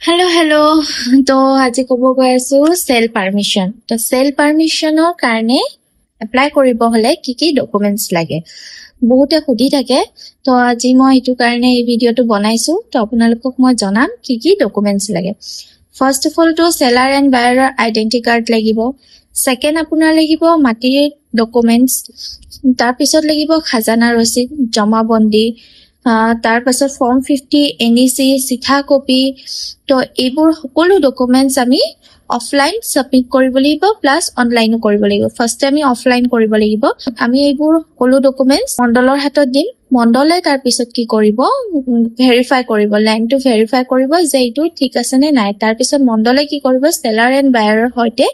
Hello' তো আজি ক'ব গৈ আছো সেল পাৰমিশন। তো সেল পাৰমিশনৰ কাৰণে এপ্লাই কৰিব হলে কি কি ডকুমেন্টস লাগে বহুতে সুধি থাকে। তো আজি মই এইটো কাৰণে এই ভিডিঅ'টো বনাইছো। তো আপোনালোকক মই জনাম কি কি ডকুমেন্টস লাগে। ফাৰ্ষ্ট অফ অল তো সেলাৰ এণ্ড বায়াৰৰ আইডেন্টি কাৰ্ড লাগিব। সেকেন্ড আপোনাৰ লাগিব মাটিৰ ডকুমেন্টস। তাৰ পিছত লাগিব খাজানা ৰচিদ, জমাবন্দী, তাৰ পাছত ফৰ্ম 50, NEC, চিঠা কপি। তো এইবোৰ সকলো ডকুমেন্টস আমি অফলাইন সাবমিট কৰিব লাগিব প্লাস অনলাইনো কৰিব লাগিব। ফাৰ্স্টে আমি অফলাইন কৰিব লাগিব। আমি এইবোৰ সকলো ডকুমেন্টস মণ্ডলৰ হাতত দিম। মণ্ডলে তাৰ পিছত কি কৰিব, ভেৰিফাই কৰিব, ল্যান্ডটো ভেৰিফাই কৰিব যে এইটো ঠিক আছে নে নাই। তাৰ পিছত মণ্ডলে কি কৰিব, সেলাৰ এণ্ড বায়াৰৰ সৈতে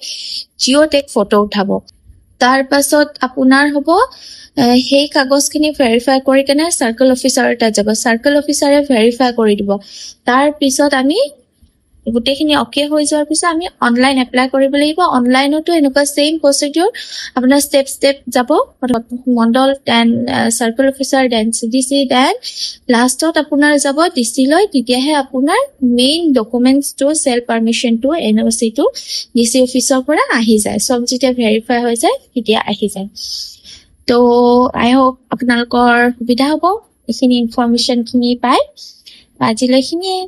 জিঅ' টেগ ফটো উঠাব। তাৰ পাছত আপোনাৰ হ'ব সেই কাগজখিনি ভেৰিফাই কৰি কেনে সাৰ্কেল অফিচাৰৰ তাত যাব। সাৰ্কেল অফিচাৰে ভেৰিফাই কৰি দিব। তাৰ পিছত আমি গোটেইখিনি অকে হৈ যোৱাৰ পিছত আমি অনলাইন এপ্লাই কৰিব লাগিব। অনলাইনতো এনেকুৱা সেম প্ৰচিডিউৰ আপোনাৰ ষ্টেপ যাব। মণ্ডল, then circle officer, then CDC, then লাষ্টত আপোনাৰ যাব DC লৈ। তেতিয়াহে আপোনাৰ মেইন ডকুমেন্টছটো সেল পাৰমিশনটো NOC টো DC অফিচৰ পৰা আহি যায়। সব যেতিয়া ভেৰিফাই হৈ যায় তেতিয়া আহি যায়। তো আই হোপ আপোনালোকৰ সুবিধা হ'ব এইখিনি ইনফৰমেশ্যন খিনি পাই। আজিলৈ খিনিয়ে।